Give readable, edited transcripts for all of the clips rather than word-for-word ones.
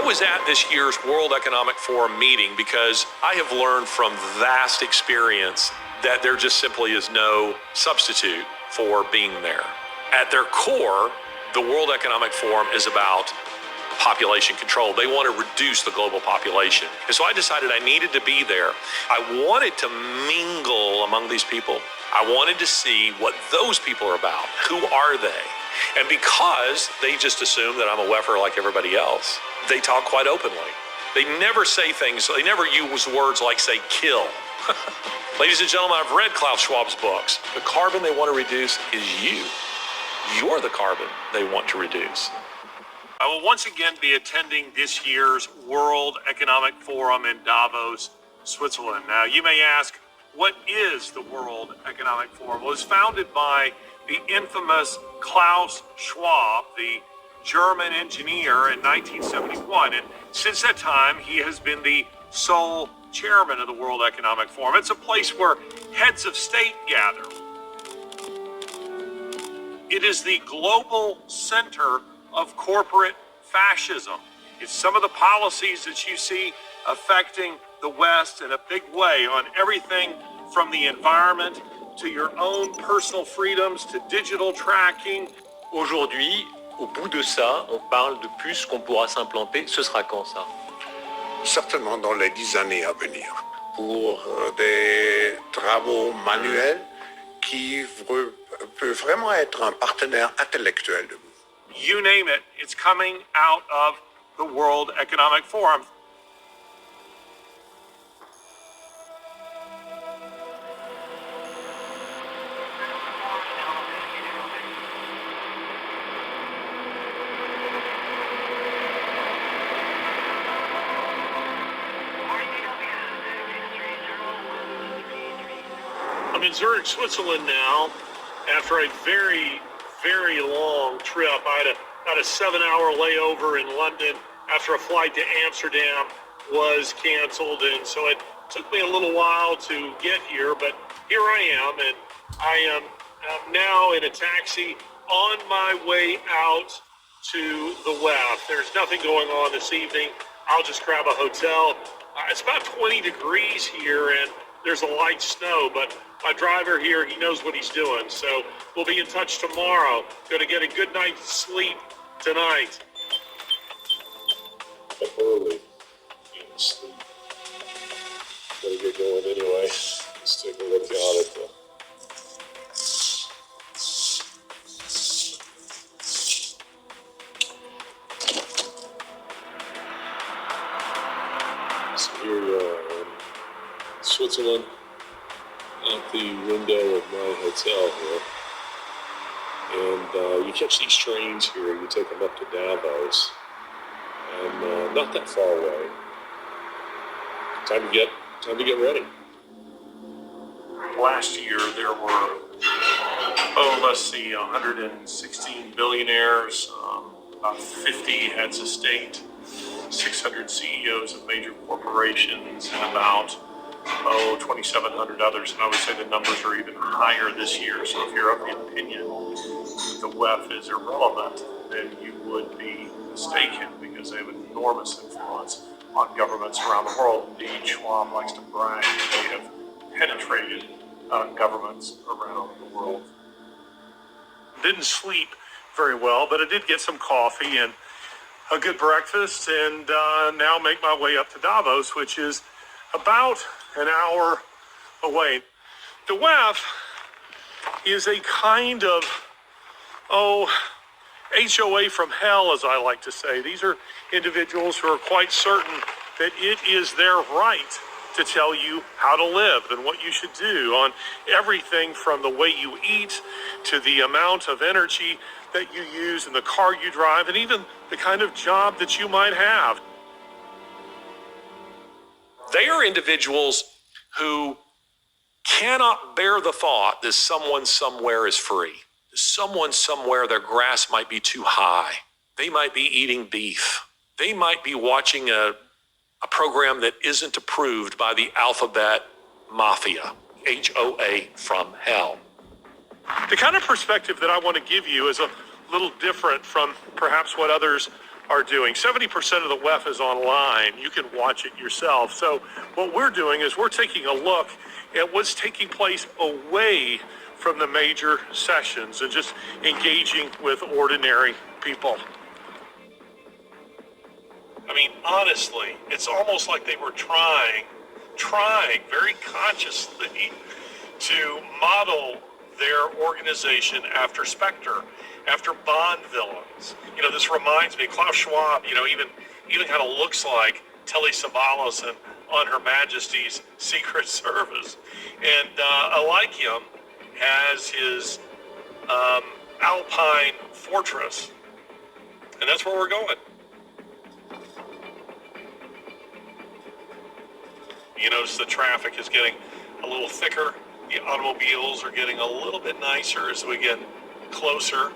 was at this year's World Economic Forum meeting because I have learned from vast experience that there just simply is no substitute for being there. At their core, the World Economic Forum is about population control. They want to reduce the global population. And so I decided I needed to be there. I wanted to mingle among these people. I wanted to see what those people are about. Who are they? And because they just assume that I'm a WEFer like everybody else, they talk quite openly. They never say things, they never use words like, say, kill. Ladies and gentlemen, I've read Klaus Schwab's books. The carbon they want to reduce is you. You're the carbon they want to reduce. I will once again be attending this year's World Economic Forum in Davos, Switzerland. Now, you may ask, what is the World Economic Forum? Well, it was founded by the infamous Klaus Schwab, the German engineer, in 1971. And since that time, he has been the sole chairman of the World Economic Forum. It's a place where heads of state gather. It is the global center of corporate fascism. It's some of the policies that you see affecting the West in a big way on everything from the environment to your own personal freedoms to digital tracking. Aujourd'hui, au bout de ça, on parle de plus qu'on pourra s'implanter. Ce sera quand ça? Certainement dans les 10 années à venir, pour des travaux manuels qui peut vraiment être un partenaire intellectuel de vous. You name it, it's coming out of the World Economic Forum. I'm in Zurich, Switzerland now, after a very long trip. I had about a 7-hour layover in London after a flight to Amsterdam was canceled, and so it took me a little while to get here, but here I am, and I am now in a taxi on my way out to the WEF. There's nothing going on this evening. I'll just grab a hotel. It's about 20 degrees here, and there's a light snow, but my driver here, he knows what he's doing. So we'll be in touch tomorrow. Going to get a good night's sleep tonight. Early in sleep. Gotta get going anyway. Let's take a look at it. So here we are in Switzerland, out the window of my hotel here, and you catch these trains here. You take them up to Davos, and not that far away. Time to get ready. Last year there were, 116 billionaires, about 50 heads of state, 600 CEOs of major corporations, and about 2,700 others, and I would say the numbers are even higher this year. So if you're of the opinion that the WEF is irrelevant, then you would be mistaken, because they have enormous influence on governments around the world. Indeed, Schwab likes to brag that they have penetrated governments around the world. Didn't sleep very well, but I did get some coffee and a good breakfast, and now make my way up to Davos, which is about an hour away. The WEF is a kind of, HOA from hell, as I like to say. These are individuals who are quite certain that it is their right to tell you how to live and what you should do on everything from the way you eat to the amount of energy that you use in the car you drive, and even the kind of job that you might have. They are individuals who cannot bear the thought that someone somewhere is free. Someone somewhere, their grass might be too high. They might be eating beef. They might be watching a program that isn't approved by the alphabet mafia, HOA from hell. The kind of perspective that I want to give you is a little different from perhaps what others are doing. 70% of the WEF is online. You can watch it yourself. So what we're doing is we're taking a look at what's taking place away from the major sessions and just engaging with ordinary people. I mean, honestly, it's almost like they were trying very consciously to model their organization after Spectre, after Bond villains. You know, this reminds me, Klaus Schwab, you know, even kind of looks like Telly Savalas and on Her Majesty's Secret Service. And Elysium has his Alpine fortress. And that's where we're going. You notice the traffic is getting a little thicker. The automobiles are getting a little bit nicer as we get closer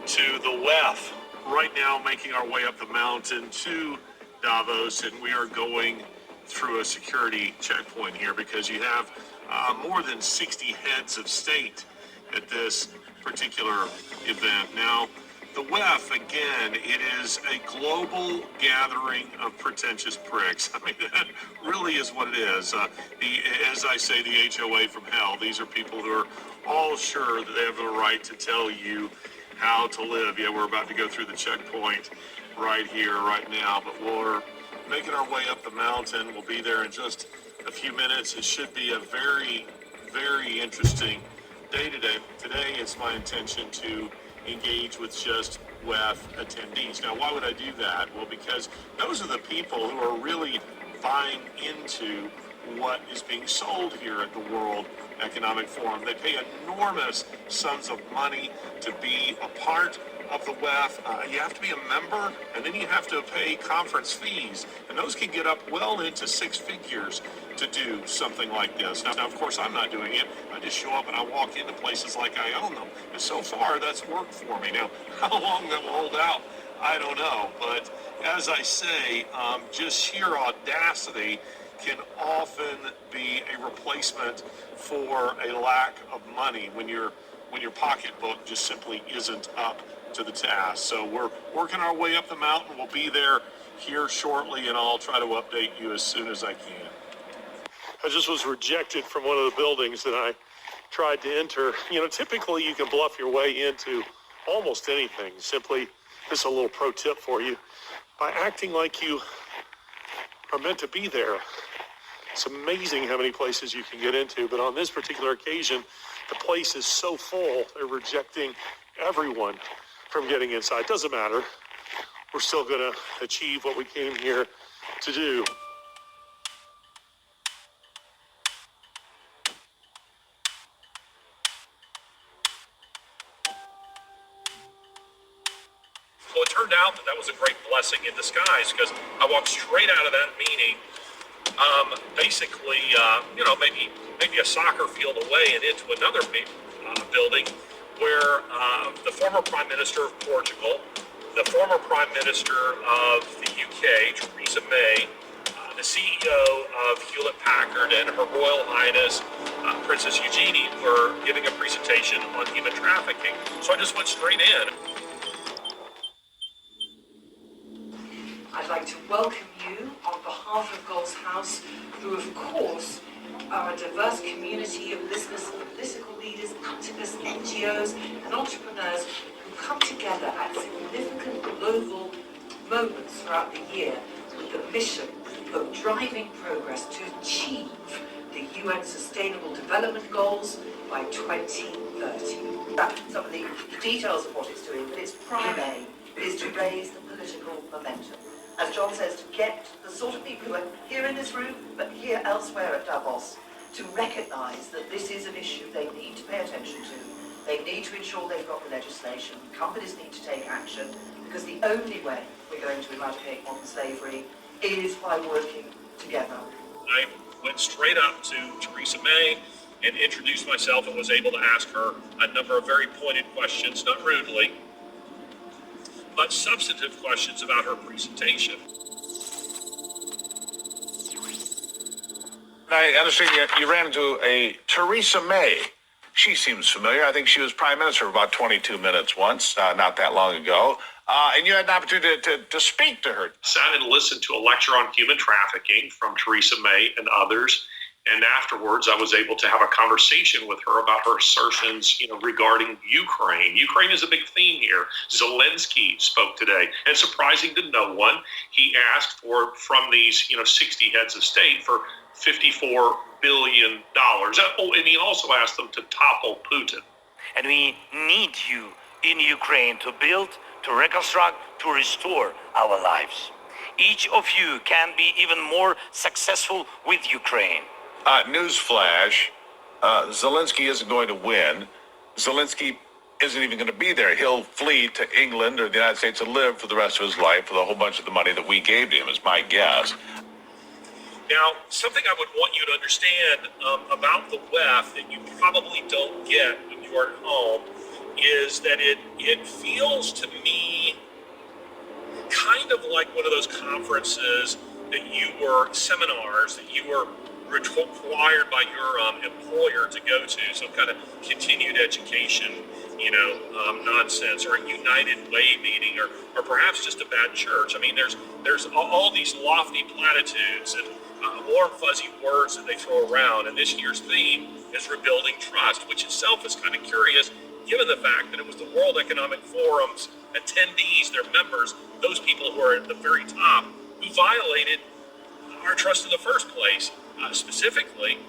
to the WEF. Right now, making our way up the mountain to Davos, and we are going through a security checkpoint here because you have more than 60 heads of state at this particular event. Now, the WEF, again, it is a global gathering of pretentious pricks. I mean, that really is what it is. As I say, the HOA from hell. These are people who are all sure that they have the right to tell you how to live. Yeah, we're about to go through the checkpoint right here, right now, but we're making our way up the mountain. We'll be there in just a few minutes. It should be a very, very interesting day today. Today, it's my intention to engage with just WEF attendees. Now, why would I do that? Well, because those are the people who are really buying into what is being sold here at the World Economic Forum. They pay enormous sums of money to be a part of the WEF. You have to be a member, and then you have to pay conference fees, and those can get up well into six figures to do something like this. Now, of course, I'm not doing it. I just show up and I walk into places like I own them. And so far, that's worked for me. Now, how long that will hold out, I don't know. But as I say, just sheer audacity can often be a replacement for a lack of money when your pocketbook just simply isn't up to the task. So we're working our way up the mountain. We'll be there here shortly, and I'll try to update you as soon as I can. I just was rejected from one of the buildings that I tried to enter. You know, typically you can bluff your way into almost anything. Simply, this is a little pro tip for you. By acting like you are meant to be there. It's amazing how many places you can get into, but on this particular occasion, the place is so full, they're rejecting everyone from getting inside. Doesn't matter. We're still going to achieve what we came here to do. Well, it turned out that was a great blessing in disguise because I walked straight out of that meeting, basically, maybe a soccer field away and into another building where the former Prime Minister of Portugal, the former Prime Minister of the UK, Theresa May, the CEO of Hewlett-Packard, and Her Royal Highness Princess Eugenie were giving a presentation on human trafficking. So I just went straight in. I'd like to welcome you on behalf of Gold's House, who of course are a diverse community of business and political leaders, activists, NGOs and entrepreneurs who come together at significant global moments throughout the year with the mission of driving progress to achieve the UN Sustainable Development Goals by 2030. Some of the details of what it's doing, but its prime aim is to raise the political momentum. As John says, to get the sort of people who are here in this room, but here elsewhere at Davos, to recognise that this is an issue they need to pay attention to. They need to ensure they've got the legislation. Companies need to take action, because the only way we're going to eradicate modern slavery is by working together. I went straight up to Theresa May and introduced myself and was able to ask her a number of very pointed questions, not rudely, but substantive questions about her presentation. I understand you ran into a Theresa May. She seems familiar. I think she was Prime Minister for about 22 minutes once, not that long ago. and you had an opportunity to speak to her. Sat and listened to a lecture on human trafficking from Theresa May and others. And afterwards, I was able to have a conversation with her about her assertions, regarding Ukraine. Ukraine is a big theme here. Zelensky spoke today, and surprising to no one, he asked from these, 60 heads of state for $54 billion. Oh, and he also asked them to topple Putin. And we need you in Ukraine to build, to reconstruct, to restore our lives. Each of you can be even more successful with Ukraine. Newsflash, Zelensky isn't going to win. Zelensky isn't even going to be there. He'll flee to England or the United States to live for the rest of his life with a whole bunch of the money that we gave to him, is my guess. Now, something I would want you to understand about the WEF that you probably don't get when you are at home is that it feels to me kind of like one of those conferences seminars that you were required by your employer to go to, some kind of continued education, nonsense, or a United Way meeting, or perhaps just a bad church. I mean, there's all these lofty platitudes and warm, fuzzy words that they throw around, and this year's theme is rebuilding trust, which itself is kind of curious, given the fact that it was the World Economic Forum's attendees, their members, those people who are at the very top, who violated our trust in the first place. Specifically,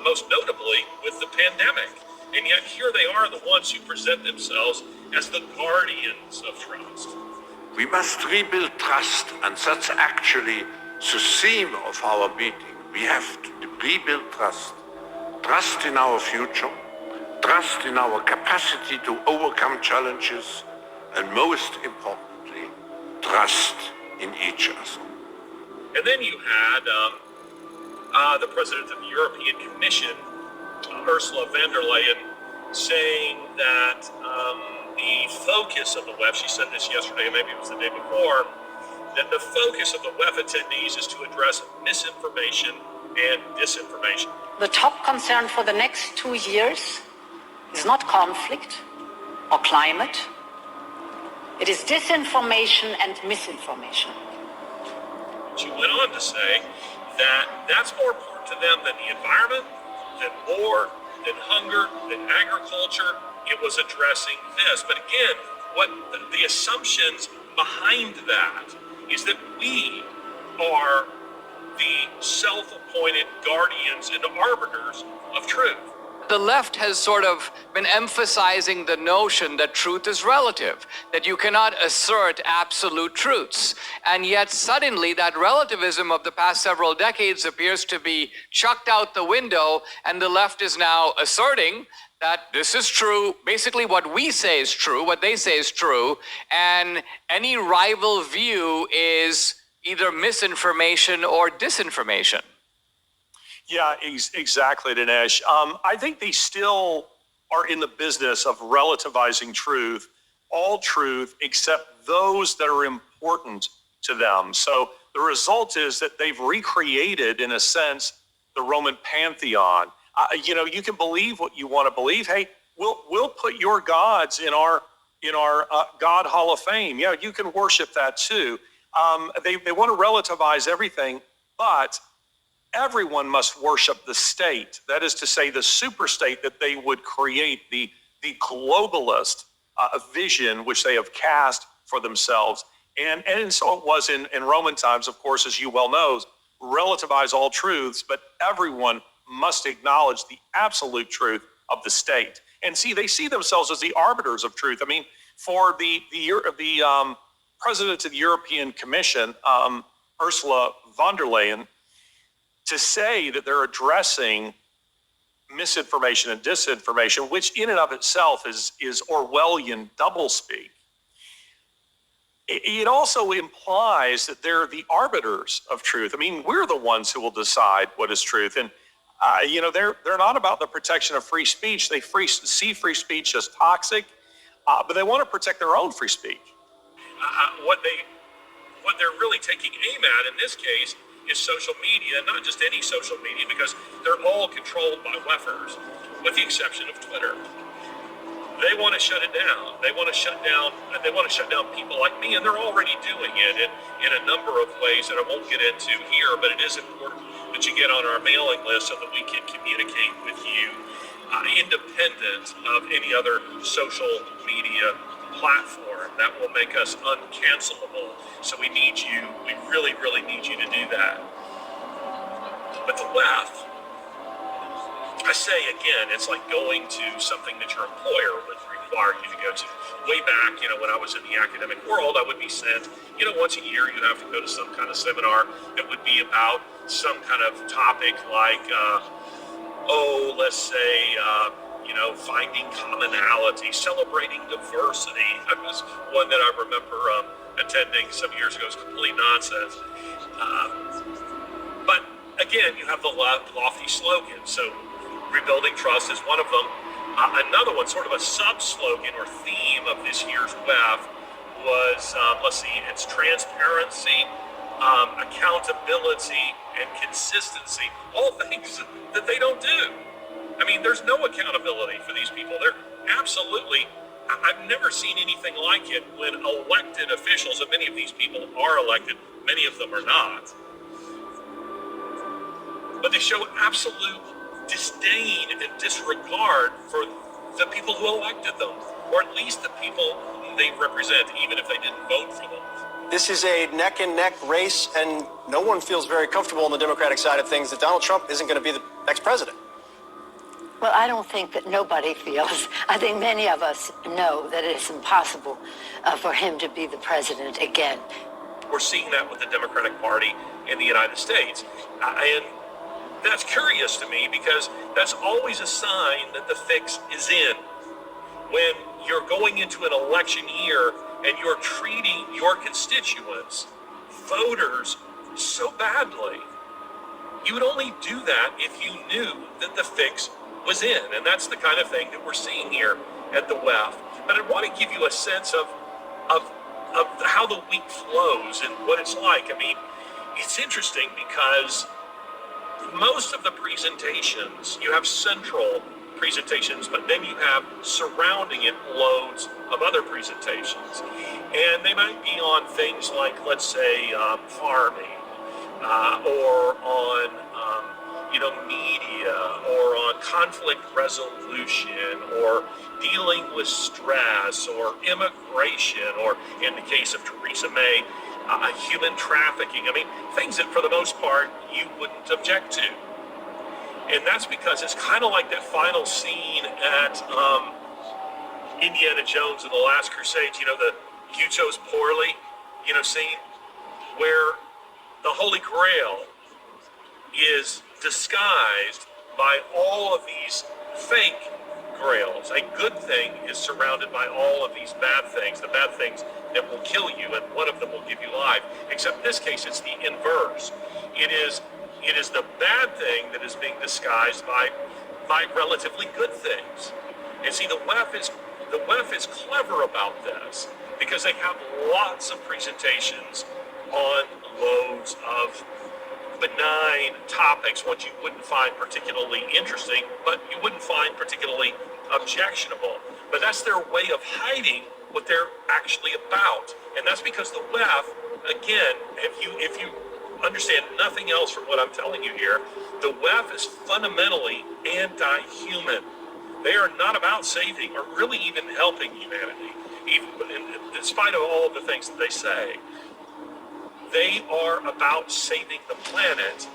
most notably with the pandemic. And yet here they are, the ones who present themselves as the guardians of trust. We must rebuild trust, and that's actually the theme of our meeting. We have to rebuild trust. Trust in our future, trust in our capacity to overcome challenges, and most importantly, trust in each other. And then you had the president of the European Commission, Ursula von der Leyen, saying that the focus of the WEF, she said this yesterday, maybe it was the day before, that the focus of the WEF attendees is to address misinformation and disinformation. The top concern for the next 2 years is not conflict or climate. It is disinformation and misinformation. She went on to say that that's more important to them than the environment, than war, than hunger, than agriculture. It was addressing this. But again, what the assumptions behind that is that we are the self-appointed guardians and arbiters of truth. The left has sort of been emphasizing the notion that truth is relative, that you cannot assert absolute truths. And yet suddenly that relativism of the past several decades appears to be chucked out the window, and the left is now asserting that this is true, basically what we say is true, what they say is true, and any rival view is either misinformation or disinformation. Yeah, exactly, Dinesh. I think they still are in the business of relativizing truth, all truth, except those that are important to them. So the result is that they've recreated, in a sense, the Roman pantheon. You can believe what you want to believe. Hey, we'll put your gods in our God Hall of Fame. Yeah, you can worship that too. They want to relativize everything, but everyone must worship the state. That is to say, the super state that they would create, the globalist vision which they have cast for themselves. And so it was in Roman times, of course, as you well know, relativize all truths, but everyone must acknowledge the absolute truth of the state. And see, they see themselves as the arbiters of truth. I mean, for the president of the European Commission, Ursula von der Leyen, to say that they're addressing misinformation and disinformation, which in and of itself is Orwellian doublespeak, it also implies that they're the arbiters of truth. I mean, we're the ones who will decide what is truth. And, they're not about the protection of free speech. They see free speech as toxic, but they want to protect their own free speech. What they're really taking aim at in this case is social media, not just any social media, because they're all controlled by WEFers, with the exception of Twitter. They want to shut it down. They want to shut down. They want to shut down people like me, and they're already doing it in a number of ways that I won't get into here. But it is important that you get on our mailing list so that we can communicate with you, independent of any other social media platform. That will make us uncancelable. So we need you. We really, really need you to do that. But the left, I say again, it's like going to something that your employer would require you to go to. Way back, when I was in the academic world, I would be sent, once a year, you'd have to go to some kind of seminar that would be about some kind of topic like, let's say, finding commonality, celebrating diversity. That was one that I remember attending some years ago. It was complete nonsense. But again, you have the lofty slogan. So rebuilding trust is one of them. Another one, sort of a sub-slogan or theme of this year's WEF was, it's transparency, accountability, and consistency. All things that they don't do. I mean, there's no accountability for these people. They're absolutely, I've never seen anything like it when elected officials, and many of these people are elected, many of them are not. But they show absolute disdain and disregard for the people who elected them, or at least the people whom they represent, even if they didn't vote for them. This is a neck-and-neck race, and no one feels very comfortable on the Democratic side of things that Donald Trump isn't going to be the next president. Well, I don't think that nobody feels. I think many of us know that it is impossible for him to be the president again. We're seeing that with the Democratic Party in the United States. And that's curious to me because that's always a sign that the fix is in. When you're going into an election year and you're treating your constituents, voters, so badly, you would only do that if you knew that the fix was in. And that's the kind of thing that we're seeing here at the WEF. But I want to give you a sense of how the week flows and what it's like. I mean, it's interesting because most of the presentations, you have central presentations, but then you have surrounding it loads of other presentations. And they might be on things like, let's say, farming, or on media, or on conflict resolution, or dealing with stress, or immigration, or in the case of Theresa May, human trafficking. I mean, things that for the most part you wouldn't object to. And that's because it's kind of like that final scene at Indiana Jones and the Last Crusade, the "you chose poorly," scene, where the Holy Grail is disguised by all of these fake grails. A good thing is surrounded by all of these bad things, the bad things that will kill you, and one of them will give you life. Except in this case, it's the inverse. It is the bad thing that is being disguised by relatively good things. And see, the WEF is clever about this because they have lots of presentations on loads of benign topics, ones you wouldn't find particularly interesting, but you wouldn't find particularly objectionable. But that's their way of hiding what they're actually about. And that's because the WEF, again, if you understand nothing else from what I'm telling you here, the WEF is fundamentally anti-human. They are not about saving or really even helping humanity, even in spite of all of the things that they say. They are about saving the planet.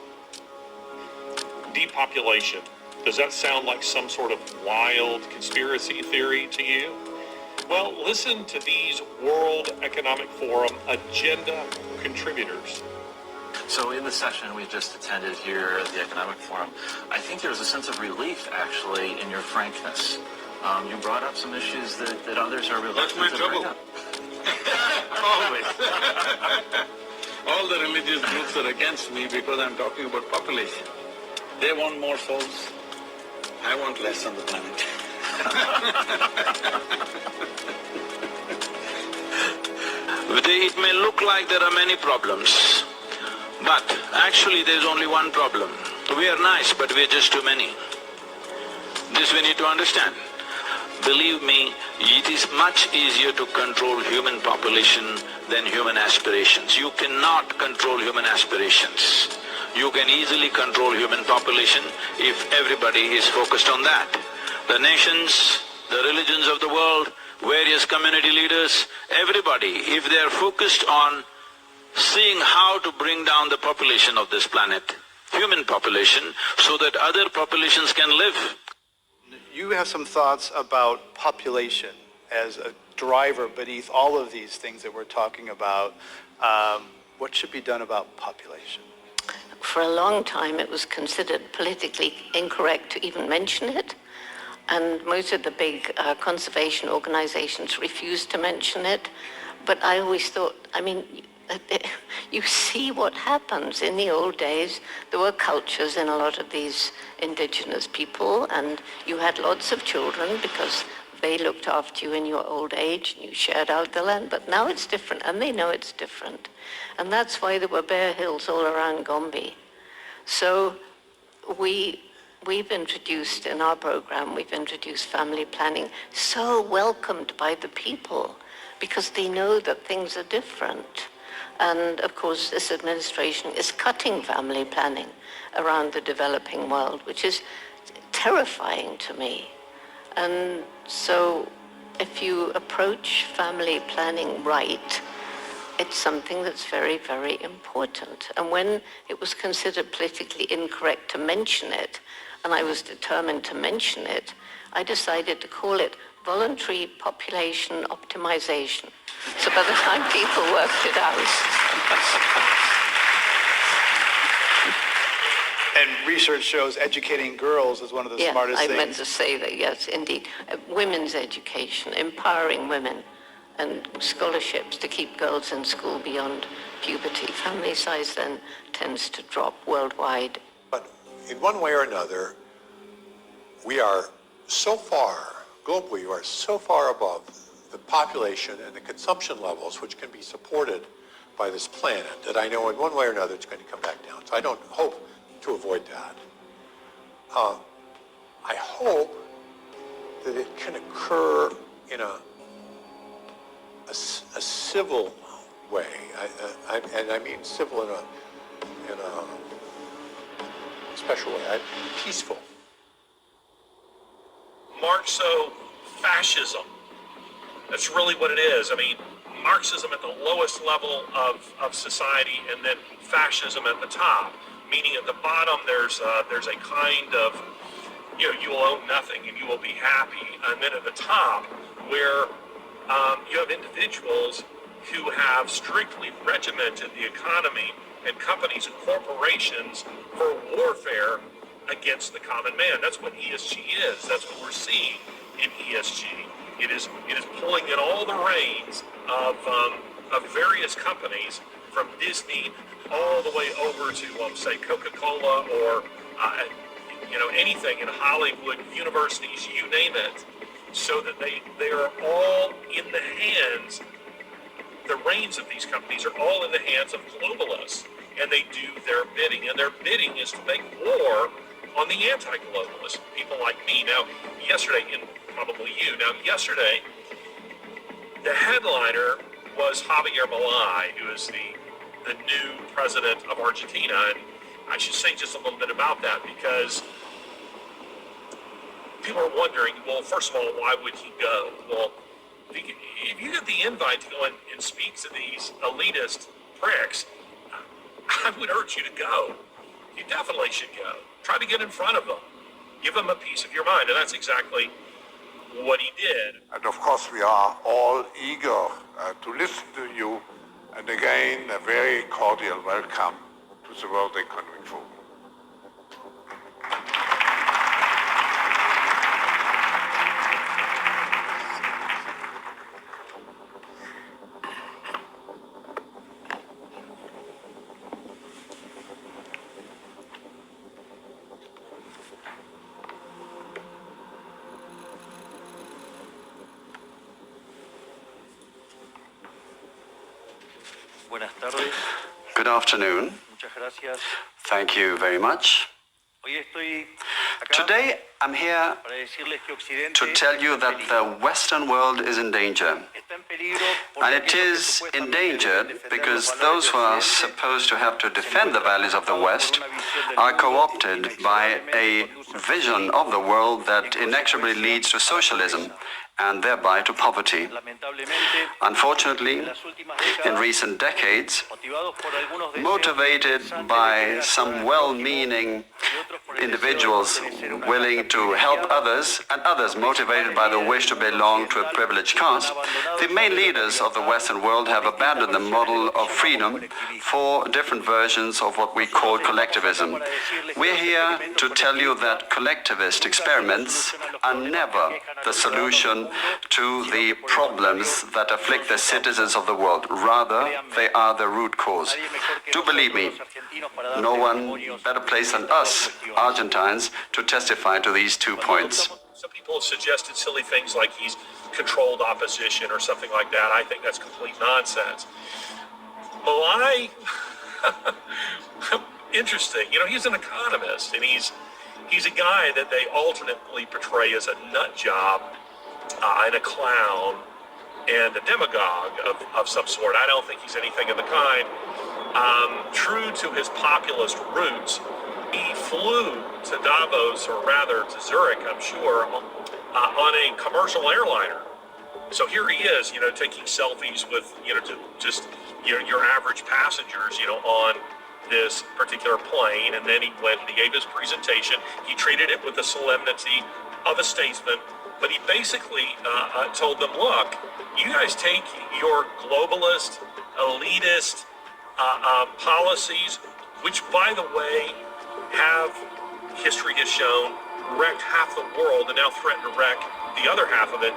Depopulation. Does that sound like some sort of wild conspiracy theory to you? Well, listen to these World Economic Forum agenda contributors. So in the session we just attended here at the Economic Forum, I think there was a sense of relief, actually, in your frankness. You brought up some issues that others are reluctant to bring up. Always. All the religious groups are against me because I'm talking about population. They want more souls. I want less on the planet. It may look like there are many problems, but actually there's only one problem. We are nice, but we're just too many. This we need to understand. Believe me, it is much easier to control human population than human aspirations. You cannot control human aspirations. You can easily control human population if everybody is focused on that. The nations, the religions of the world, various community leaders, everybody, if they are focused on seeing how to bring down the population of this planet, human population, so that other populations can live. You have some thoughts about population as a driver beneath all of these things that we're talking about. What should be done about population? For a long time, it was considered politically incorrect to even mention it. And most of the big conservation organizations refused to mention it. But I always thought, I mean, you see what happens. In the old days, there were cultures in a lot of these indigenous people, and you had lots of children because they looked after you in your old age, and you shared out the land. But now it's different, and they know it's different. And that's why there were bare hills all around Gombe. So we've introduced in our program, we've introduced family planning, so welcomed by the people because they know that things are different. And of course, this administration is cutting family planning around the developing world, which is terrifying to me. And so if you approach family planning right, it's something that's very, very important. And when it was considered politically incorrect to mention it, and I was determined to mention it, I decided to call it voluntary population optimization. So by the time people worked it out. And research shows educating girls is one of the smartest things. I meant to say that, yes, indeed. Women's education, empowering women, and scholarships to keep girls in school beyond puberty. Family size then tends to drop worldwide. But in one way or another, we are so far, globally, we are so far above the population and the consumption levels which can be supported by this planet that I know in one way or another it's going to come back down. So I don't hope to avoid that. I hope that it can occur in a civil way, and I mean civil in a special way, peaceful. Marxo-fascism. That's really what it is. I mean, Marxism at the lowest level of society, and then fascism at the top. Meaning at the bottom, there's a kind of, you will own nothing and you will be happy. And then at the top, where you have individuals who have strictly regimented the economy and companies and corporations for warfare against the common man. That's what ESG is. That's what we're seeing in ESG. It is pulling in all the reins of various companies, from Disney all the way over to, say, Coca-Cola or anything in Hollywood, universities, you name it, so that they are all in the hands. The reins of these companies are all in the hands of globalists, and they do their bidding, and their bidding is to make war on the anti-globalists, people like me. Now, yesterday, and probably you, yesterday, the headliner was Javier Milei, who is the new president of Argentina, and I should say just a little bit about that, because people are wondering, well, first of all, why would he go? Well, if you get the invite to go and speak to these elitist pricks, I would urge you to go. You definitely should go. Try to get in front of them. Give them a piece of your mind, and that's exactly what he did. And of course, we are all eager to listen to you. And again, a very cordial welcome to the World Economic Forum. Buenas tardes. Good afternoon. Muchas gracias. Thank you very much. Hoy estoy Today, I'm here to tell you that the Western world is in danger. And it is endangered because those who are supposed to have to defend the values of the West are co-opted by a vision of the world that inexorably leads to socialism and thereby to poverty. Unfortunately, in recent decades, motivated by some well-meaning individuals willing to help others, and others motivated by the wish to belong to a privileged caste, the main leaders of the Western world have abandoned the model of freedom for different versions of what we call collectivism. We're here to tell you that collectivist experiments are never the solution to the problems that afflict the citizens of the world. Rather, they are the root cause. Do believe me, no one better placed than us, Argentines, to testify to these 2 points. Some people have suggested silly things like he's controlled opposition or something like that. I think that's complete nonsense. Malai, interesting. You know, he's an economist, and he's a guy that they alternately portray as a nut job and a clown and a demagogue of some sort. I don't think he's anything of the kind. True to his populist roots, he flew to Davos, or rather to Zurich, I'm sure, on a commercial airliner. So here he is, you know, taking selfies with, you know, just, you know, your average passengers, you know, on this particular plane. And then he went and he gave his presentation. He treated it with the solemnity of a statesman, but he basically told them, look, you guys take your globalist, elitist policies, which, by the way, have, history has shown, wrecked half the world and now threaten to wreck the other half of it.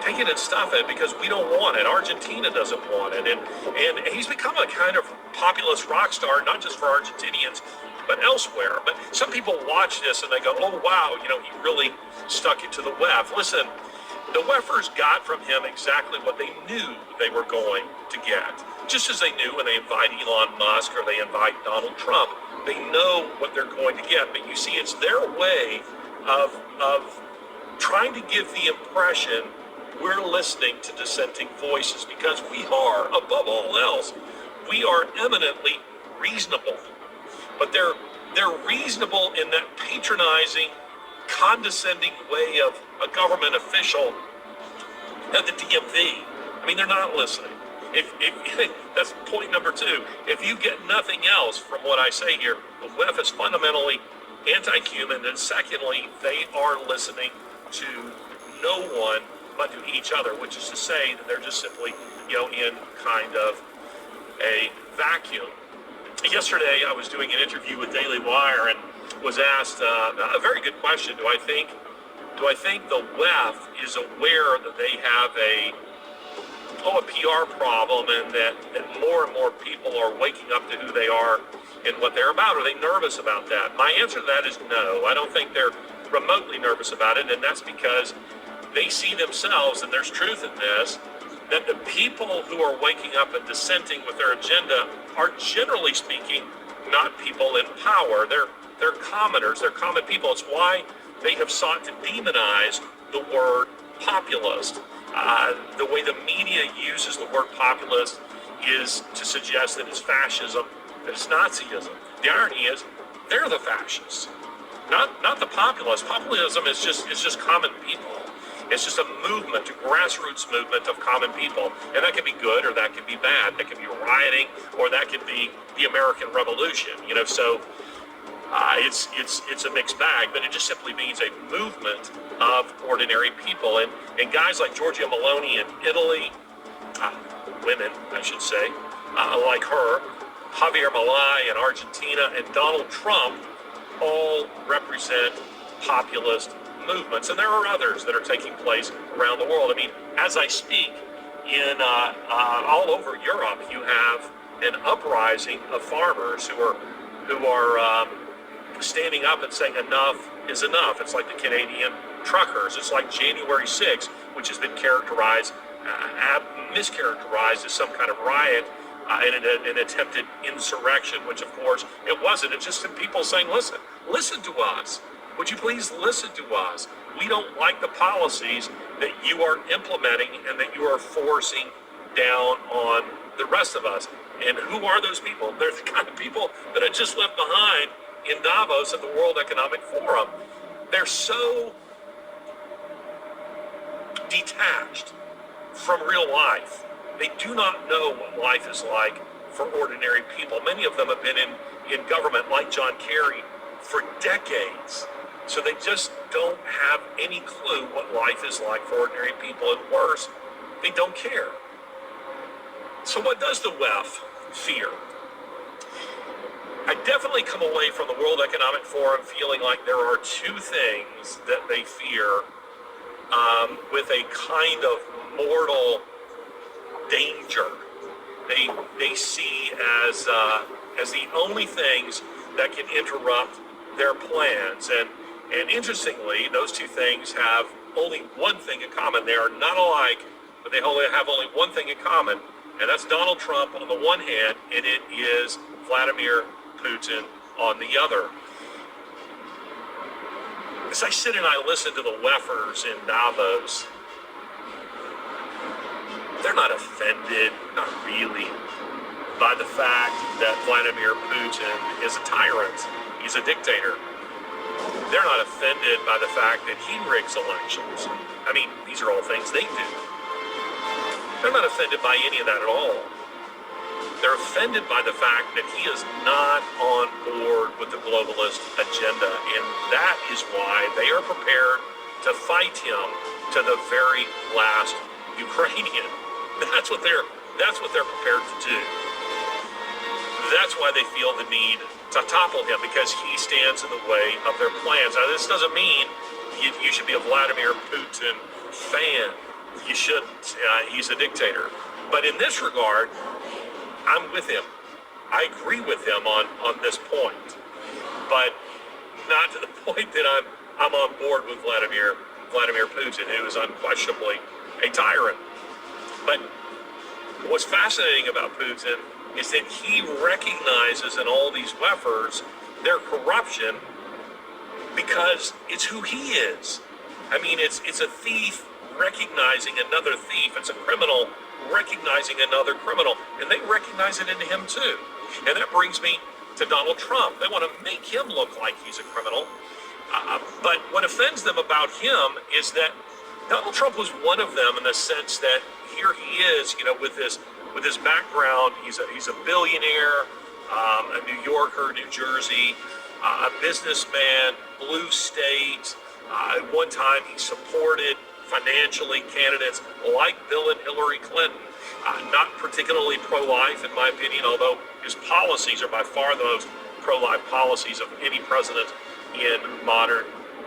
Take it and stuff it, because we don't want it. Argentina doesn't want it. And he's become a kind of populist rock star, not just for Argentinians, but elsewhere. But some people watch this and they go, oh, wow, you know, he really stuck it to the WEF. Listen, the WEFers got from him exactly what they knew they were going to get. Just as they knew when they invite Elon Musk or they invite Donald Trump, they know what they're going to get. But you see, it's their way of trying to give the impression we're listening to dissenting voices, because we are, above all else, we are eminently reasonable. But they're reasonable in that patronizing, condescending way of a government official at the DMV. I mean, they're not listening. If that's point number 2. If you get nothing else from what I say here, the WEF is fundamentally anti-human, and secondly, they are listening to no one but to each other, which is to say that they're just simply, you know, in kind of a vacuum. Yesterday, I was doing an interview with Daily Wire and was asked a very good question. Do I think the WEF is aware that they have a PR problem, and that more and more people are waking up to who they are and what they're about? Are they nervous about that? My answer to that is no. I don't think they're remotely nervous about it, and that's because they see themselves, and there's truth in this, that the people who are waking up and dissenting with their agenda are, generally speaking, not people in power. They're commoners. They're common people. It's why they have sought to demonize the word populist. The way the media uses the word populist is to suggest that it's fascism, that it's Nazism. The irony is, they're the fascists, not the populists. Populism is just common people. It's just a movement, a grassroots movement of common people. And that can be good or that can be bad. That can be rioting or that could be the American Revolution. You know, so it's a mixed bag, but it just simply means a movement of ordinary people. And guys like Giorgia Meloni in Italy, women, I should say, like her, Javier Milei in Argentina, and Donald Trump all represent populist movements, and there are others that are taking place around the world. I mean, as I speak, in all over Europe, you have an uprising of farmers who are standing up and saying enough is enough. It's like the Canadian truckers. It's like January 6th, which has been mischaracterized as some kind of riot and an attempted insurrection, which of course it wasn't. It's just people saying, listen to us. would you please listen to us? We don't like the policies that you are implementing and that you are forcing down on the rest of us. And who are those people? They're the kind of people that I just left behind in Davos at the World Economic Forum. They're so detached from real life. They do not know what life is like for ordinary people. Many of them have been in government, like John Kerry, for decades. So they just don't have any clue what life is like for ordinary people. And worse, they don't care. So what does the WEF fear? I definitely come away from the World Economic Forum feeling like there are two things that they fear with a kind of mortal danger. They see as the only things that can interrupt their plans. And interestingly, those two things have only one thing in common. They are not alike, but they have only one thing in common, and that's Donald Trump on the one hand, and it is Vladimir Putin on the other. As I sit and I listen to the WEFers in Davos, they're not offended, not really, by the fact that Vladimir Putin is a tyrant. He's a dictator. They're not offended by the fact that he rigs elections. I mean, these are all things they do. They're not offended by any of that at all. They're offended by the fact that he is not on board with the globalist agenda, and that is why they are prepared to fight him to the very last Ukrainian. That's what they're prepared to do. That's why they feel the need to topple him, because he stands in the way of their plans. Now, this doesn't mean you should be a Vladimir Putin fan. You shouldn't. He's a dictator. But in this regard, I'm with him. I agree with him on this point, but not to the point that I'm on board with Vladimir Putin, who is unquestionably a tyrant. But what's fascinating about Putin is that he recognizes in all these WEFers their corruption because it's who he is. I mean, it's a thief recognizing another thief. It's a criminal recognizing another criminal, and they recognize it in him too. And that brings me to Donald Trump. They want to make him look like he's a criminal. But what offends them about him is that Donald Trump was one of them in the sense that here he is, with his background. He's a billionaire, a New Yorker, New Jersey, a businessman, blue state. At one time, he supported financially candidates like Bill and Hillary Clinton. Not particularly pro-life, in my opinion, although his policies are by far the most pro-life policies of any president in modern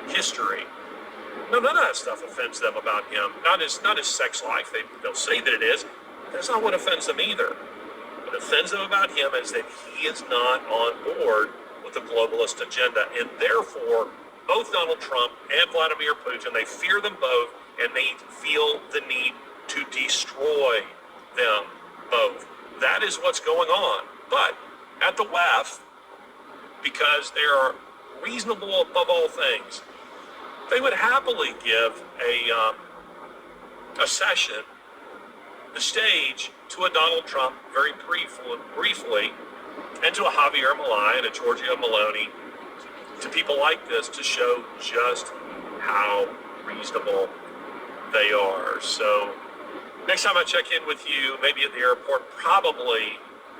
history. No, none of that stuff offends them about him. Not his sex life. They'll say that it is. That's not what offends them either. What offends them about him is that he is not on board with the globalist agenda, and therefore, both Donald Trump and Vladimir Putin, they fear them both, and they feel the need to destroy them both. That is what's going on. But at the WEF, because they are reasonable above all things, they would happily give a session, the stage, to a Donald Trump very briefly, and to a Javier Milei and a Giorgia Meloni, to people like this, to show just how reasonable they are. So next time I check in with you, maybe at the airport, probably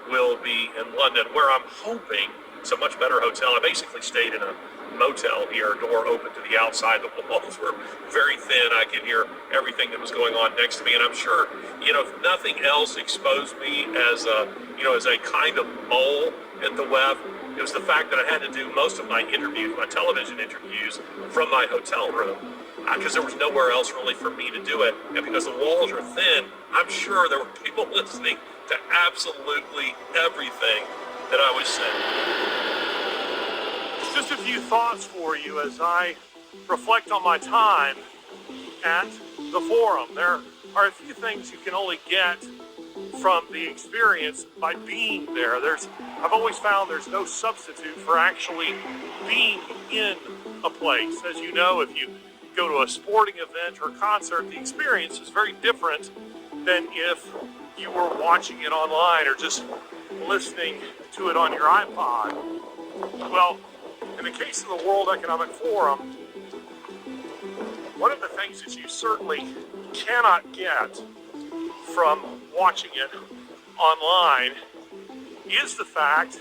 will be in London, where I'm hoping it's a much better hotel. I basically stayed in a motel here, door open to the outside. The walls were very thin. I could hear everything that was going on next to me, and I'm sure, if nothing else exposed me as a kind of mole at the WEF, it was the fact that I had to do most of my interviews, my television interviews, from my hotel room, because there was nowhere else really for me to do it. And because the walls are thin, I'm sure there were people listening to absolutely everything that I was saying. Just a few thoughts for you as I reflect on my time at the forum. There are a few things you can only get from the experience by being there. I've always found there's no substitute for actually being in a place. As you know, if you go to a sporting event or concert, the experience is very different than if you were watching it online or just listening to it on your iPod. Well, in the case of the World Economic Forum, one of the things that you certainly cannot get from watching it online is the fact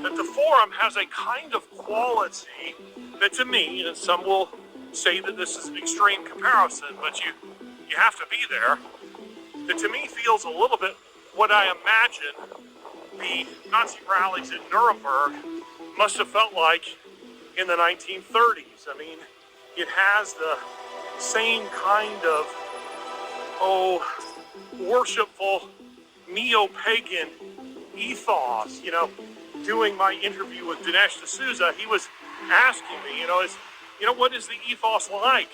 that the forum has a kind of quality that, to me, and some will say that this is an extreme comparison, but you have to be there, that to me feels a little bit what I imagine the Nazi rallies in Nuremberg must have felt like in the 1930s. I mean, it has the same kind of, worshipful neo-pagan ethos. You know, doing my interview with Dinesh D'Souza, he was asking me, what is the ethos like?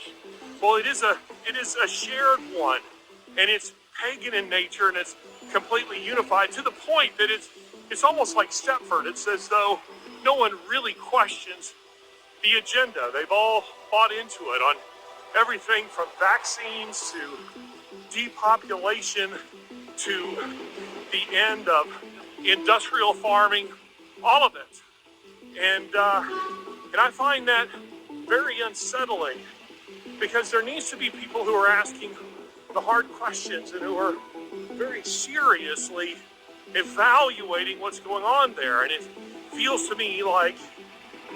Well, it is a shared one, and it's pagan in nature, and it's completely unified to the point that it's almost like Stepford. It's as though no one really questions the agenda. They've all bought into it on everything from vaccines to depopulation to the end of industrial farming, all of it. And I find that very unsettling, because there needs to be people who are asking the hard questions and who are very seriously evaluating what's going on there. And it feels to me like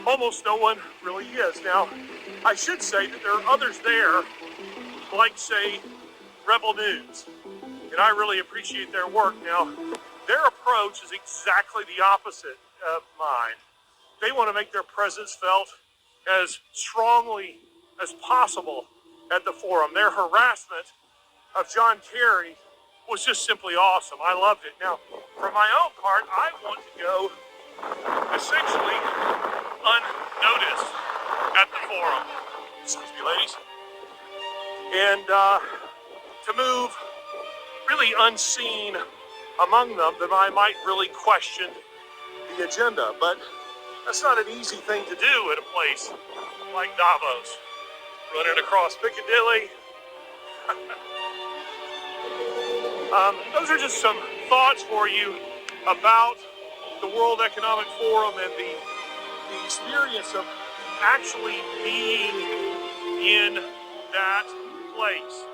almost no one really is. Now, I should say that there are others there, like, say, Rebel News, and I really appreciate their work. Now, their approach is exactly the opposite of mine. They want to make their presence felt as strongly as possible at the forum. Their harassment of John Kerry was just simply awesome. I loved it. Now, for my own part, I want to go essentially unnoticed at the forum. Excuse me, ladies. And to move really unseen among them, that I might really question the agenda. But that's not an easy thing to do at a place like Davos. Running across Piccadilly. Those are just some thoughts for you about the World Economic Forum and the experience of actually being in that place.